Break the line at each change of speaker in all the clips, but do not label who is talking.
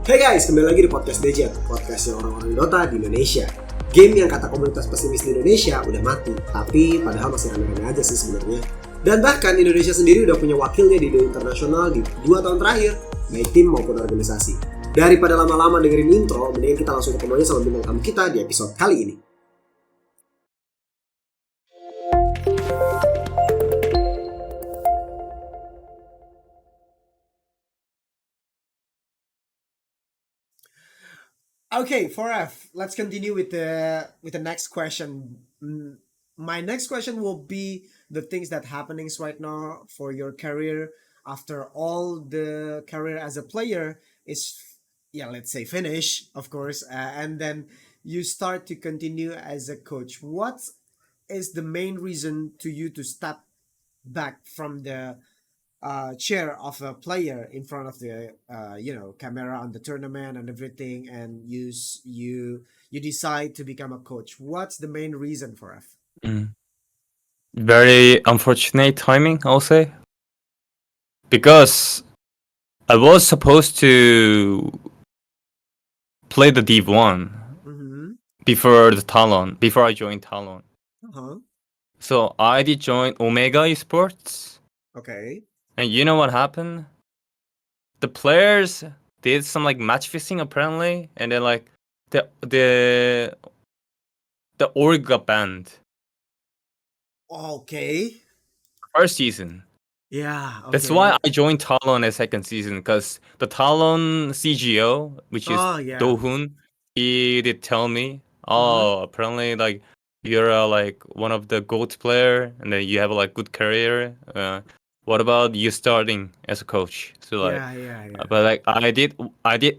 Hey guys, kembali lagi di podcast Dejet, podcastnya orang-orang Dota di Indonesia. Game yang kata komunitas pesimis di Indonesia udah mati, tapi padahal masih rame-rame aja sih sebenarnya. Dan bahkan Indonesia sendiri udah punya wakilnya di dunia internasional di 2 tahun terakhir, baik tim maupun organisasi. Daripada lama-lama dengerin intro, mendingan kita langsung ketemu aja sama bintang tamu kita di episode kali ini. Okay, Forev, let's continue with the next question. My next question will be the things that happenings right now for your career after all the career as a player is, yeah, let's say finish, of course, and then you start to continue as a coach. What is the main reason to you to step back from the chair of a player in front of the camera on the tournament and everything, and you decide to become a coach? What's the main reason for it?
Very unfortunate timing, I'll say, because I was supposed to play the Div 1 before I joined Talon. So I did join Omega Esports.
Okay.
And you know what happened? The players did some like match fixing apparently, and then like the org got banned.
Okay.
First season.
Yeah. Okay.
That's why I joined Talon as second season, because the Talon CGO, which is Do-hoon, he did tell me, apparently like you're like one of the GOAT player, and then you have like good career. What about you starting as a coach? So like, but like I did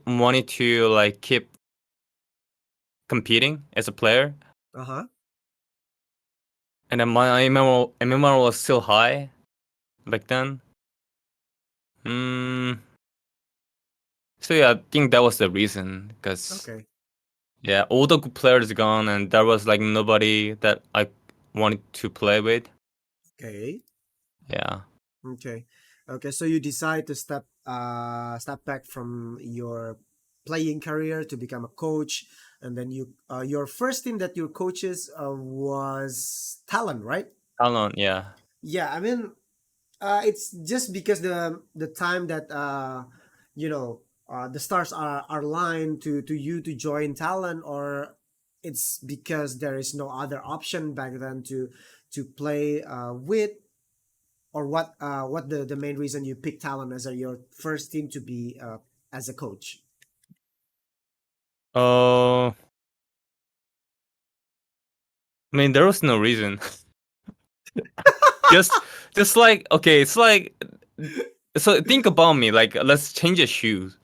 wanted to like keep competing as a player. And then my MMR was still high back then. So yeah, I think that was the reason, because all the good players gone, and there was like nobody that I wanted to play with.
Okay.
Yeah.
Okay. So you decide to step back from your playing career to become a coach, and then your first team that your coaches was Talon, right?
Talon, yeah.
Yeah, I mean, it's just because the time that the stars are lined to you to join Talon, or it's because there is no other option back then to play with, or what the main reason you picked Talon as your first team to be as a coach?
I mean, there was no reason. just like, okay, it's like, so think about me, like, let's change the shoes.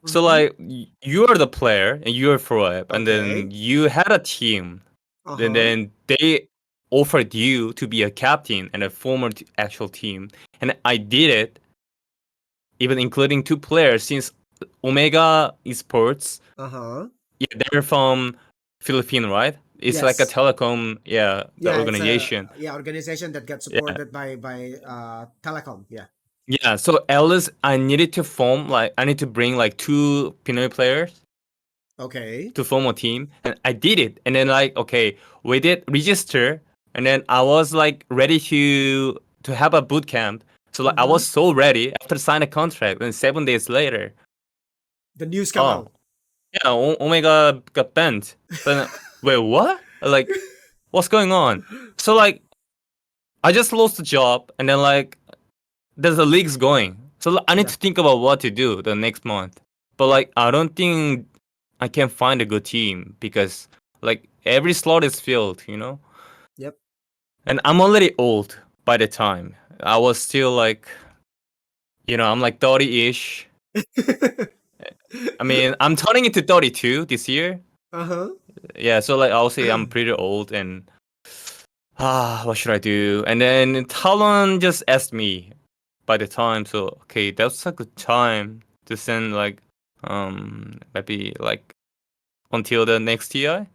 So like, you are the player and you are Forev, and then you had a team, and then they offered you to be a captain and a former actual team, and I did it, even including 2 players, since Omega Esports. Yeah, they're from Philippines, right? It's like a telecom, the organization.
Organization that got supported by telecom.
Yeah, so at least I needed to bring like 2 Pinoy players to form a team, and I did it. And then like, okay, we did register, and then I was like ready to have a boot camp. So like I was so ready after signing a contract, and 7 days later,
the news come out.
Yeah, Omega got banned. Then wait, what? Like, what's going on? So like, I just lost the job, and then like, there's the leagues going. So I need to think about what to do the next month. But like, I don't think I can find a good team, because like every slot is filled, you know?
Yep.
And I'm already old by the time. I was still like, I'm like 30-ish. I mean, I'm turning into 32 this year. Yeah, so like I'll say I'm pretty old, and what should I do? And then Talon just asked me by the time, so okay, that's a good time to send like maybe like until the next TI.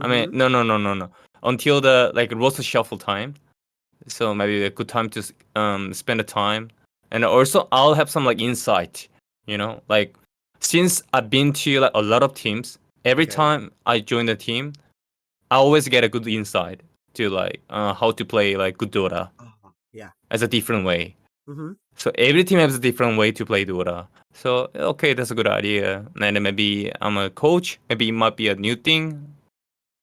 I mean, no. Until the like roster shuffle time. So maybe a good time to spend the time, and also I'll have some like insight, like since I've been to like a lot of teams, every
Okay.
time I join the team, I always get a good insight to like how to play like good Dota
Yeah.
as a different way.
Mm-hmm.
So every team has a different way to play Dota. So okay, that's a good idea. And then maybe I'm a coach. Maybe it might be a new thing.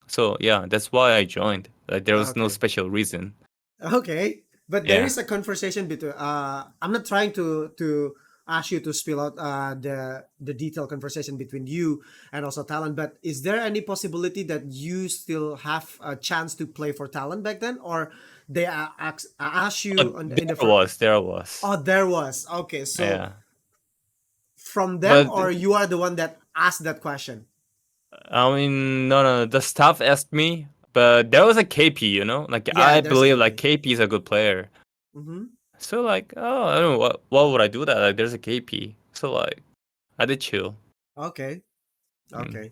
So yeah, that's why I joined. Like there was no
Okay.
special reason.
Okay, but there
Yeah.
is a conversation between. I'm not trying to ask you to spill out the detailed conversation between you and also Talon. But is there any possibility that you still have a chance to play for Talon back then, or they ask you in the first?
There was.
Oh, there was. Okay, so
Yeah.
from them,
But
or you are the one that asked that question?
I mean, no. The staff asked me, but there was a KP, you know. Like
Yeah,
I
there's a
believe like
KP.
KP is a good player.
Mm-hmm.
So like, oh, I don't know what would I do that? Like there's a KP. So like, I did chill.
Okay.
Mm.
Okay.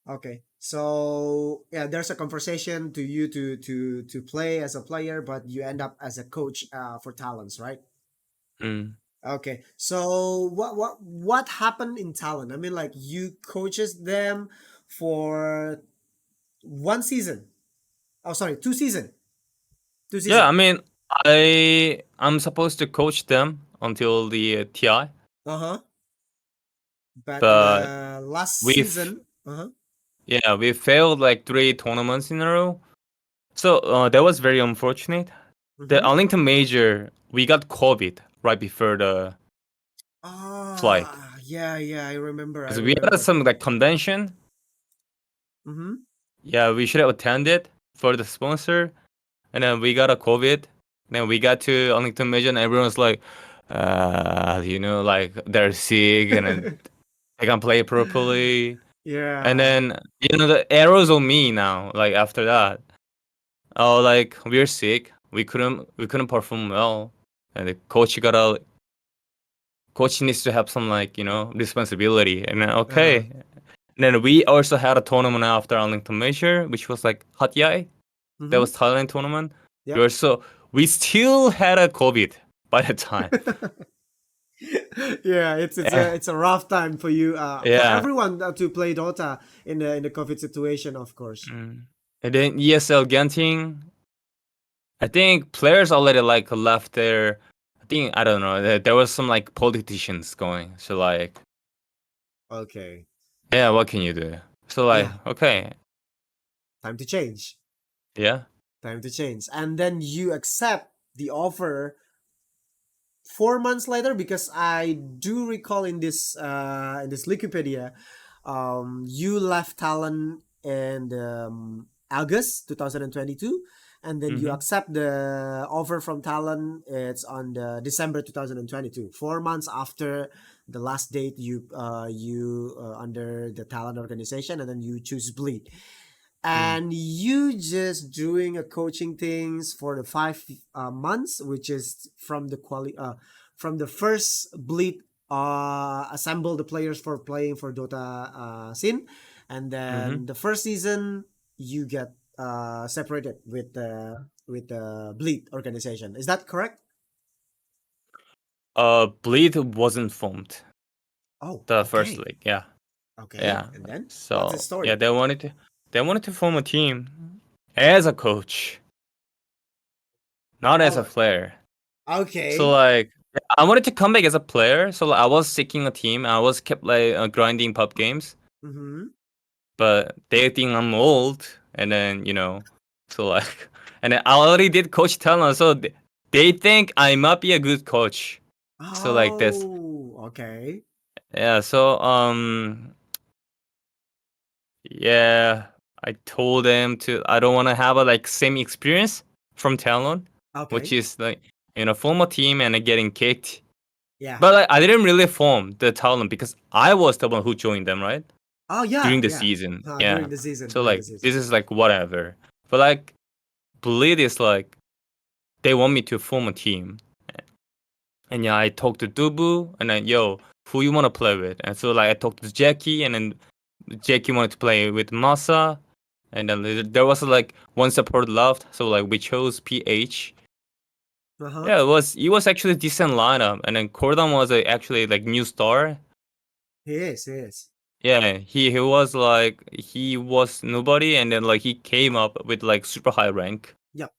Okay. So yeah, there's a conversation to you to play as a player, but you end up as a coach for talents, right?
Mm.
Okay. So what happened in talent? I mean, like you coaches them for one season. Oh, sorry, two season. Two
Yeah, I
season.
mean, I'm supposed to coach them until the TI,
Uh huh. But in
but
the last
we've
season. Uh huh.
yeah we failed like 3 tournaments in a row. So that was very unfortunate. The
Mm-hmm.
Arlington Major, we got COVID right before the flight
Ah, yeah, yeah. I remember. I
because we had
remember.
some like convention.
Mm-hmm.
Yeah, we should have attended for the sponsor, and then we got a COVID. Then we got to Arlington Major, and everyone's like, like they're sick, and then they can't play properly. And
Yeah.
then the arrows on me now. Like after that, oh, like we're sick. We couldn't perform well, and the coach needs to have some like responsibility. And then
Uh-huh.
okay, and then we also had a tournament after Arlington Major, which was like Hot Yai. That
Mm-hmm.
was Thailand tournament.
Yep.
We still had a COVID by the time.
Yeah,
Yeah,
it's a rough time for you, for
yeah.
everyone to play Dota in the COVID situation, of course.
Mm. And then ESL Genting. I think players already like left there. I think I don't know. There was some like politicians going. So like,
Okay.
yeah, what can you do? So like,
Yeah,
okay,
time to change.
yeah.
Time to change. And then you accept the offer 4 months later, because I do recall in this Wikipedia, you left Talon in August 2022, and then you
Mm-hmm.
accept the offer from Talon. It's on the December 2022, 4 months after the last date you under the Talon organization, and then you choose Bleed,
Mm.
and you just doing a coaching things for the 5 months, which is from the first bleed, assemble the players for playing for Dota scene, and
Mm-hmm.
then the first season you get separated with the bleed organization. Is that correct?
Bleed wasn't formed.
Oh,
The first
okay.
league, yeah,
Okay,
yeah.
and then what's the
So yeah,
story?
they wanted to form a team as a coach, not as a
Oh,
player. So
okay.
like, I wanted to come back as a player. So like, I was seeking a team. I was kept like grinding pub games,
Mm-hmm.
but they think I'm old, and then so like, and then I already did coach talent, so they think I might be a good coach. So like this,
Oh, okay.
yeah. So yeah, I told them to I don't want to have a like same experience from Talon, which
Okay.
is like form a team and getting kicked.
Yeah.
But like, I didn't really form the Talon because I was the one who joined them, right?
Oh yeah,
During the
yeah.
season.
During
Yeah.
the season,
So
during the
like
season.
this is like whatever. But like Bleed is like they want me to form a team. And yeah, I talked to Dubu and then who you wanna play with? And so like I talked to Jackie and then Jackie wanted to play with Masa. And then there was like one support left, so like we chose PH.
Uh huh.
Yeah, it was actually a decent lineup, and then Cordon was actually like new star,
He is. He is.
Yeah, he was nobody, and then like he came up with like super high rank.
Yep.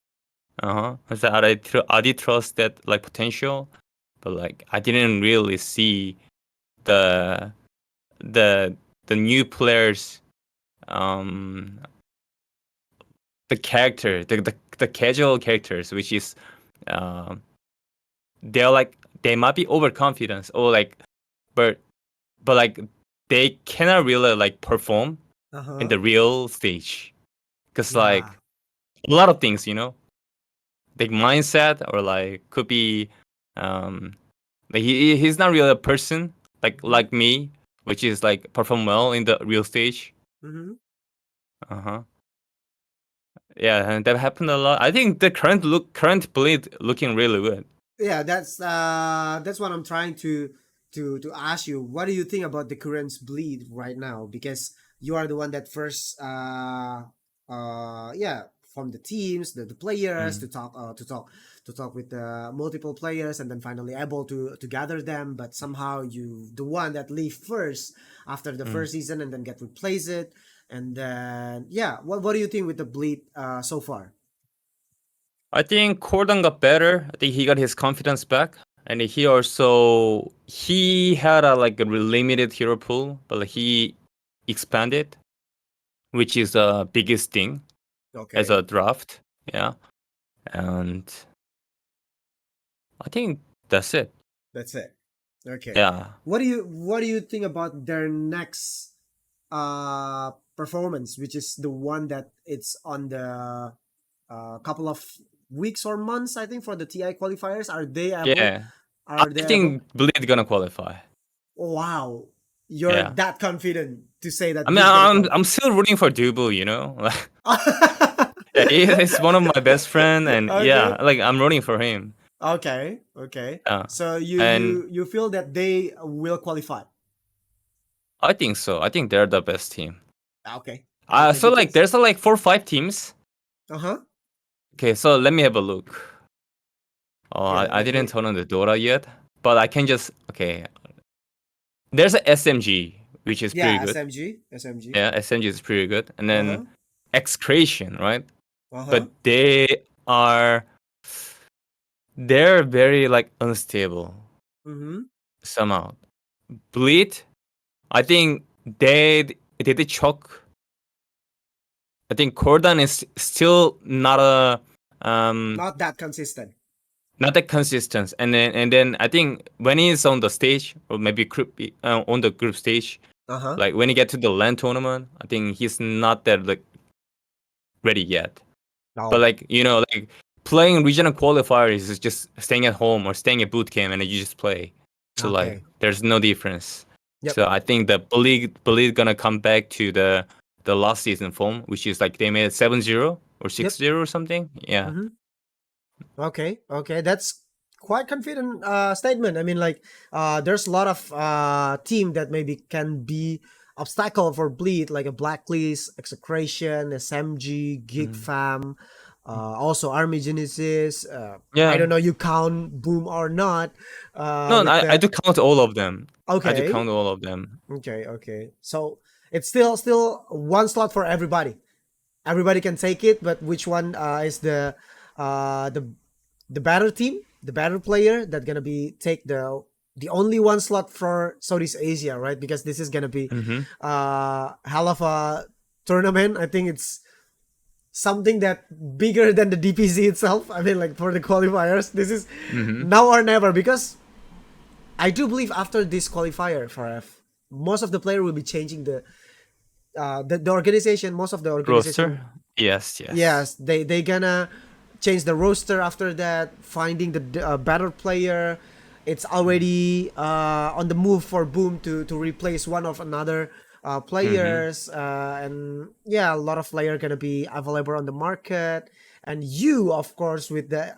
So I did trust that like potential, but like I didn't really see the the the new players, um the character, the casual characters, which is, um they're like they might be overconfident or like, but like they cannot really like perform
Uh
in
huh.
the real stage, because
Yeah.
like a lot of things, like mindset, or like could be, um like he's not really a person like
Mm-hmm.
me, which is like perform well in the real stage.
Mm-hmm.
Uh-huh. Yeah, and that happened a lot. I think the current bleed looking really good.
Yeah, that's what I'm trying to ask you. What do you think about the current bleed right now? Because you are the one that first yeah, from the teams, the players,
Mm.
to talk with the multiple players, and then finally able to gather them. But somehow you the one that leave first after the
Mm.
first season and then get replaced it. And then yeah, what do you think with the bleed so far?
I think Cordon got better. I think he got his confidence back, and he had a like a limited hero pool, but like, he expanded, which is the biggest thing as
Okay,
a draft. Yeah, and I think that's it.
that's it. Okay.
Yeah,
What do you think about their next performance, which is the one that it's on the couple of weeks or months, I think, for the TI qualifiers?
yeah. I
Are they able?
think Bleed gonna qualify.
Oh, wow, you're
Yeah.
that confident to say
I
that
mean,
Bleed's gonna
I'm
qualify.
still rooting for Dubu, Yeah, he's one of my best friend, and yeah,
Okay.
like I'm rooting for him.
Okay. Okay.
Yeah,
So
and
you feel that they will qualify.
I think so. I think they're the best team.
Okay. Okay,
So like
because
there's like 4 or 5 teams.
uh-huh.
Okay, so let me have a look. Oh,
Yeah,
I
let
didn't
me.
turn on the Dota yet, but I can just okay. There's a SMG, which is pretty
Yeah,
good.
SMG.
Yeah, SMG is pretty good, and then
Uh-huh.
Excretion, right?
Uh-huh.
But are they're very like unstable
Mm-hmm.
somehow. Bleed, I think they did choke. I think Cordan is still
Not that consistent.
not that consistent, and then I think when he's on the stage, or maybe on the group stage,
Uh-huh.
like when he get to the LAN tournament, I think he's not that like ready yet. But
Oh.
like like playing regional qualifiers is just staying at home or staying at boot camp and you just play. So like
Okay.
there's no difference.
Yep.
So I think the bully gonna come back to the last season form, which is like they made 7-0 or
Yep.
6-0 or something. Yeah.
Mm-hmm. Okay. Okay. That's quite confident statement. I mean, like, there's a lot of team that maybe can be obstacle for bleed, like a blacklist, execration, SMG, gig
Mm.
fam, also army genesis. I
Yeah.
don't know you count boom or not.
No,
With
I
the
do count all of them. I do
okay.
count all of them.
Okay. Okay. So it's still one slot for everybody. Everybody can take it, but which one is uh the the better team, the better player that gonna be take the only one slot for Southeast Asia, right? Because this is gonna be
Mm-hmm.
hell of a tournament. I think it's something that bigger than the DPC itself. I mean, like for the qualifiers, this is
Mm-hmm.
now or never. Because I do believe after this qualifier for F, most of the player will be changing the organization. Most of the organization,
Roster? Yes, yes.
yes, they gonna change the roster after that, finding the better player. It's already on the move for Boom to replace one of another
Mm-hmm.
players, and yeah, a lot of player gonna be available on the market. And you, of course, with the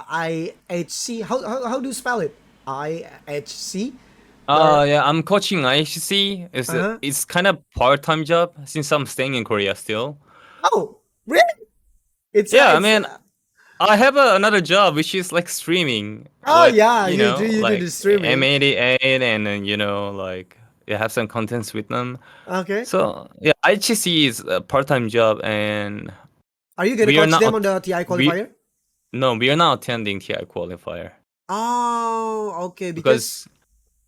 IHC, how do you spell it? IHC. The
Yeah, I'm coaching IHC.
uh-huh.
It's kind of part-time job since I'm staying in Korea still.
Oh, really?
Yeah, I
It's
mean, I have another job which is like streaming,
oh
what
yeah, you do
like
the streaming.
M88, and then like have some contents with them.
Okay.
So yeah, IHC is a part-time job, and
Are you gonna
we are
coach
not
them on the TI
we
qualifier?
no, we are not attending TI qualifier
Oh, okay. Because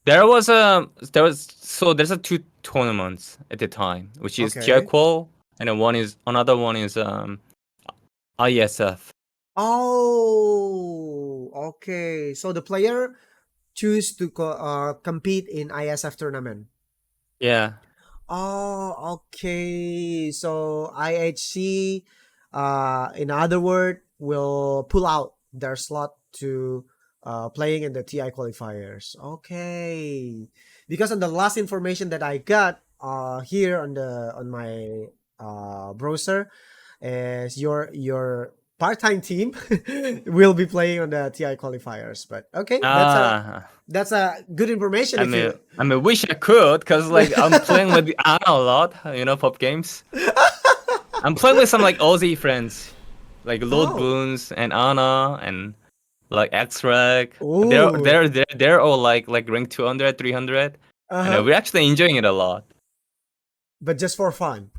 because there's a two tournaments at the time, which is TI
okay.
qual, and then another one is ISF.
Oh, okay. So the player choose to compete in ISF tournament.
Yeah.
Oh, okay. So IHC, in other word, will pull out their slot to playing in the TI qualifiers. Okay. Because on the last information that I got here on my browser is your part-time team will be playing on the TI qualifiers. But okay,
Ah.
that's a good information
I
if
mean,
you
I wish I could, cause like I'm playing with Anna a lot, pop games. I'm playing with some like Aussie friends, like Lord
Oh.
Boons and Anna and like X-Rag. They're
Ooh.
they're they're they're all like rank 200, 300, and
Uh-huh.
we're actually enjoying it a lot,
But just for fun.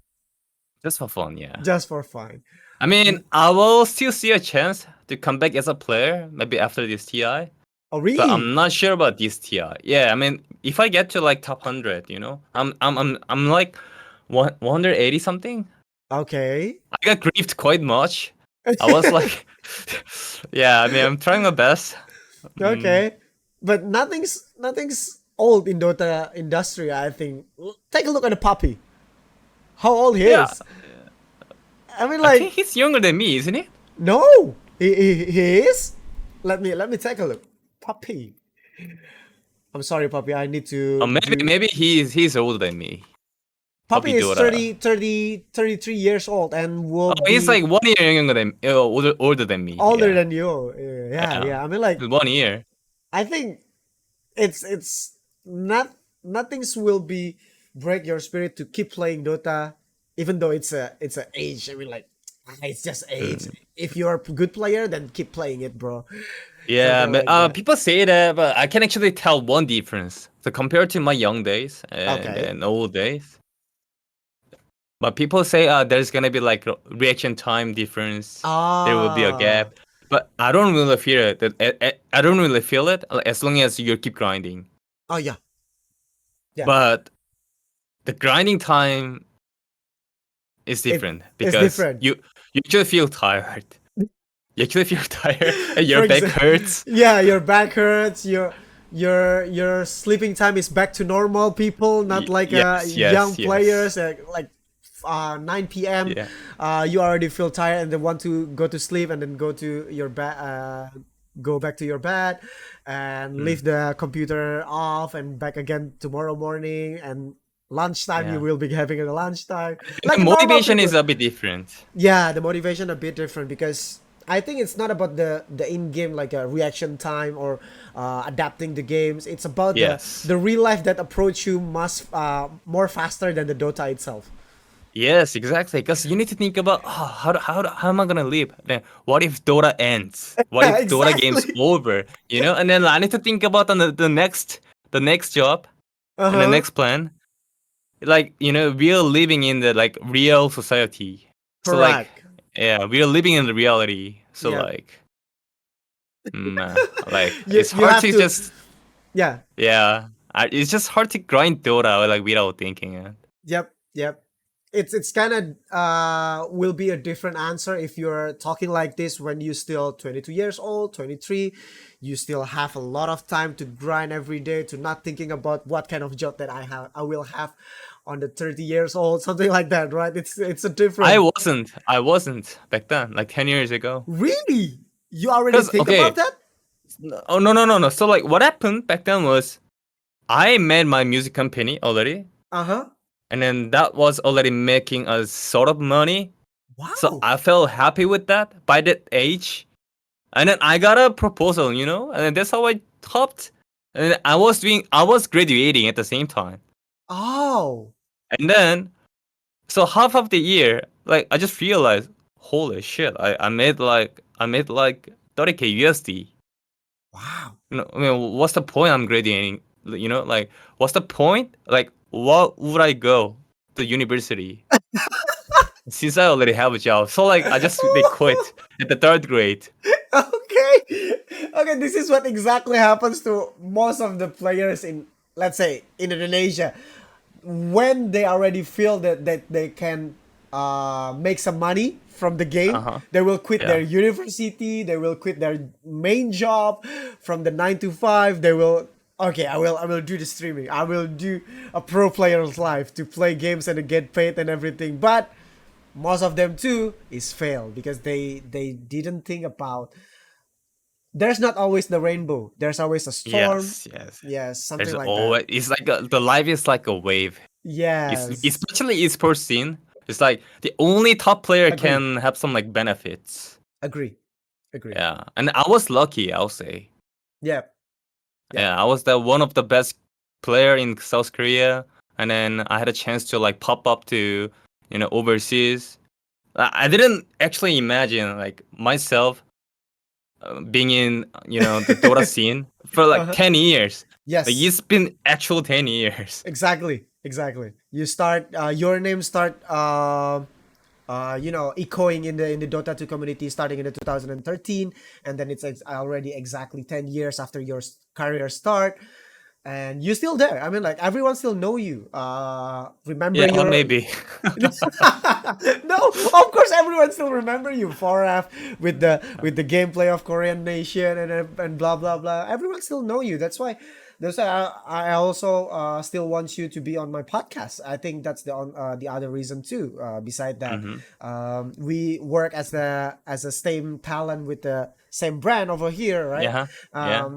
just for fun. Yeah.
Just for fun.
I mean,
Mm.
I will still see a chance to come back as a player, maybe after this TI.
Oh,
But I'm
really?
not sure about this TI. Yeah, I mean, if I get to like top 100, I'm like 180 something.
Okay.
I got griefed quite much. I was like, yeah, I mean, I'm trying my best. Mm,
Okay. But nothing's old in Dota industry, I think. Take a look at the puppy. How old he
yeah,
is. I mean
I think
like
he's younger than me, isn't he?
no. He is? Let me take a look. Puppy. I'm sorry, puppy. I need
Or
to
maybe
do
maybe he's older than me.
Puppy
Puppy
is
Dora.
33 years old and will
Oh, he's
be
like 1 year younger than older than me.
older
Yeah,
than you. Yeah,
yeah,
yeah. I mean like
1 year.
I think it's not nothing's will be break your spirit to keep playing Dota, even though it's a age. I mean like it's just age.
Mm.
If you're a good player, then keep playing it, bro.
Yeah,
Something
but
like that.
people say that, but I can actually tell one difference. So compared to my young days and
Okay.
then old days, but people say there's gonna be like reaction time difference. There will be a
Ah.
gap, but I don't really feel it. I don't really feel it as long as you keep grinding.
Oh yeah. Yeah.
But the grinding time is
It
different
is
because
different.
you actually feel tired. You actually feel tired and
For
your back
example,
hurts.
yeah, your back hurts. Your sleeping time is back to normal. People, not like
Yes,
young
yes, yes.
players. Like 9 p.m.
Yeah.
You already feel tired and then want to go to sleep and then go back to your bed and
Mm,
leave the computer off and back again tomorrow morning and lunchtime you
yeah.
will be having a lunchtime
The
like normal
motivation
people.
is a bit different.
Yeah, the motivation a bit different because I think it's not about the in-game like a reaction time or adapting the games. It's about
Yes.
the real life that approach you much more faster than the Dota itself.
Yes, exactly. Because you need to think about how am I gonna live? Then what if Dota ends? What
Yeah,
if Dota game's
exactly.
over? And then I need to think about the next job
Uh
and the
huh.
next plan. Like we're living in the like real society. So like
Correct.
yeah, we're living in the reality. So
Yeah.
like
you
it's
you
hard
have
to
to.
just
Yeah.
yeah. It's just hard to grind Dota like without thinking it.
Yep. Yep. It's kind of will be a different answer if you're talking like this when you still 22 years old, 23. You still have a lot of time to grind every day to not thinking about what kind of job that I will have on the 30 years old, something like that, right? It's a
I
different.
wasn't. I wasn't back then, like 10 years ago.
Really? You already
Because
think about
okay,
that?
oh no. So like what happened back then was I made my music company already,
Uh-huh.
and then that was already making a sort of money. So
Wow.
I felt happy with that by that age. And then I got a proposal, and then that's how I topped. And then I was graduating at the same time.
Oh.
And then so half of the year, like I just realized, holy shit, I made like 30K USD.
Wow.
I mean, what's the point I'm graduating You know, like what's the point? Like, what would I go to university since I already have a job? So like, I just they quit at the third grade.
Okay. Okay, this is what exactly happens to most of the players in, let's say, in Indonesia. When they already feel that they can make some money from the
Uh
game,
huh.
they will quit their
Yeah.
university, they will quit their main job from the 9 to 5. They will, okay, I will do the streaming. I will do a pro player's life to play games and to get paid and everything. But most of them too is fail because they didn't think about, there's not always the rainbow, there's always a storm.
Yes. Yes.
Yes, something
There's
like that.
always it's like the life is like a wave. It's
Yes,
especially esports scene. It's like the only top player
agree,
can have some like benefits.
agree, agree.
Yeah, and I was lucky. I'll say.
Yeah, yeah.
Yeah, I was the one of the best player in South Korea, and then I had a chance to like pop up to overseas. I didn't actually imagine like myself being in the Dota scene for like
Uh-huh.
10 years. Like
Yes,
it's been actual 10 years.
exactly, exactly. You start, your name start, echoing in the Dota 2 community starting in the 2013, and then it's already exactly 10 years after your career start, and you're still there. I mean, like, everyone still know you. Remember
Yeah,
your
maybe.
no, of course everyone still remember you, Forev, with the gameplay of Korean Nation and blah blah blah. Everyone still know you. That's why I also still want you to be on my podcast. I think that's the other reason too. Beside that,
Hmm.
we work as a same talent with the same brand over here, right?
Yeah, yeah.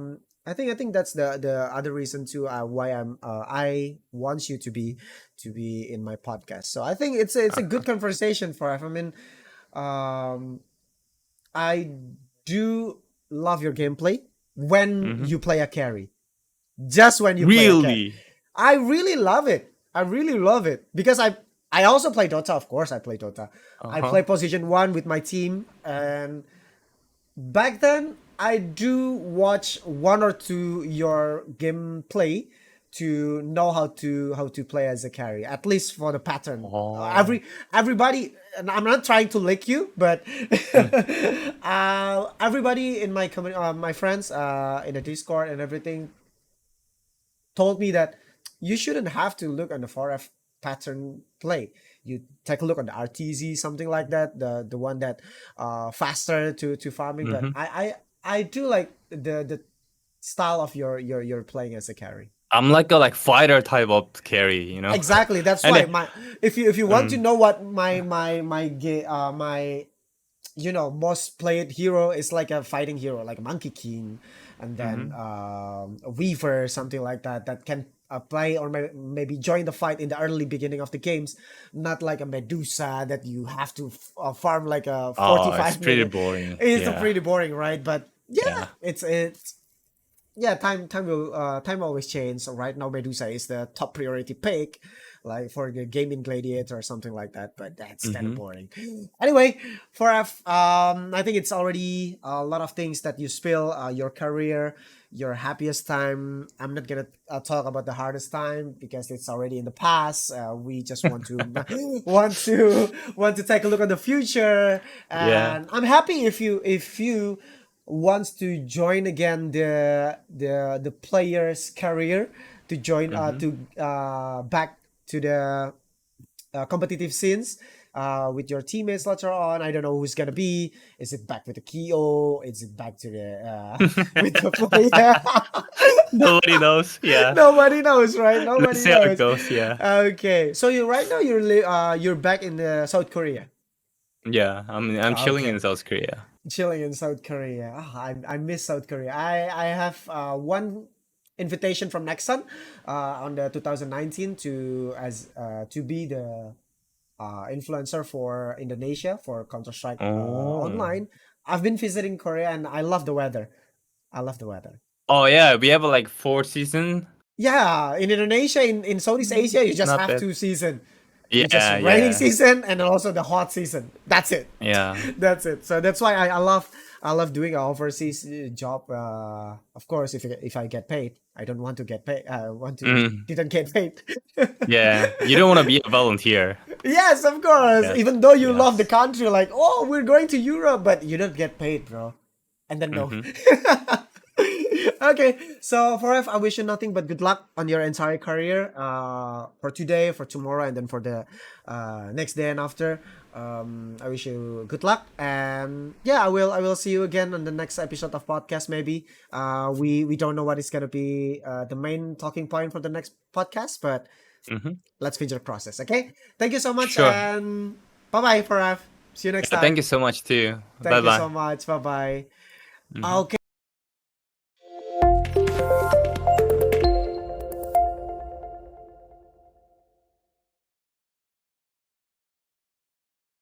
I think that's the other reason too, why I want you to be in my podcast. So I think it's a good conversation for us. I mean, um, I do love your gameplay when
Hmm.
you play a carry. Just when you play a carry,
Really?
I really love it. I really love it because I also play Dota. Of course, I play Dota.
Uh
I
huh.
play position one with my team, and back then I do watch one or two your gameplay to know how to play as a carry, at least for the pattern.
Oh.
Everybody, and I'm not trying to lick you, but
Mm.
everybody in my my friends in the Discord and everything told me that you shouldn't have to look on the 4F pattern play. You take a look on the RTZ, something like that, the one that faster to farming. But
Hmm.
I do like the style of your playing as a carry.
I'm like a like fighter type of carry.
Exactly. That's
And
why
then,
my, if you want to
um,
know what my most played hero is, like a fighting hero, like Monkey King, and then
mhm.
a Weaver, something like that, that can play or maybe join the fight in the early beginning of the games, not like a Medusa that you have to farm like a
Oh, it's
45
pretty
minute.
boring.
It's
Yeah,
pretty boring, right? But yeah,
yeah.
it's yeah, time always change. So right now Medusa is the top priority pick, like for the gaming gladiator or something like that. But that's kind of
Hmm.
boring. Anyway, for I think it's already a lot of things that you spill. Your career, your happiest time. I'm not gonna talk about the hardest time because it's already in the past. We just want to want to take a look at the future,
Yeah.
and I'm happy if you wants to join again the player's career, to join
Hmm.
to back to the competitive scenes with your teammates later on. I don't know who's gonna be. Is it back with the Keo? Is it back to the with the player?
Nobody knows. Yeah.
Nobody knows, right?
Let's
Nobody
see how it
knows.
goes. Yeah.
Okay, so you right now you're back in the South Korea.
Yeah. I'm chilling in
Okay,
South Korea.
chilling in South Korea. I miss South Korea. I have one invitation from Nexon on the 2019 to be the influencer for Indonesia for Counter Strike
Oh.
online. I've been visiting Korea and I love the weather. I love the weather.
Oh yeah. We have like 4 season.
Yeah, in Indonesia, in Southeast
Mm,
Asia, you just
not
have
bad.
2 season. You just
Yeah.
raining
Yeah.
season and also the hot season. That's it.
Yeah.
That's it. So that's why I love doing an overseas job. Of course, if I get paid. I don't want to get paid. I want to
Mm,
didn't get paid.
yeah, you don't want to be a volunteer.
Yes, of course.
Yes,
Even though you love the
yes.
country, like, oh, we're going to Europe, but you don't get paid, bro. And then no.
Mm-hmm.
Okay, so Forev, I wish you nothing but good luck on your entire career. For today, for tomorrow, and then for the next day and after. I wish you good luck, and yeah, I will see you again on the next episode of podcast. Maybe we don't know what is gonna be the main talking point for the next podcast, but
Mm-hmm.
let's finish the process. Okay, thank you so much,
Sure.
and bye bye, Forev. See you next
Yeah, thank
time.
you so much too. Bye
Thank you
bye.
so much. Bye bye.
Mm-hmm.
Okay.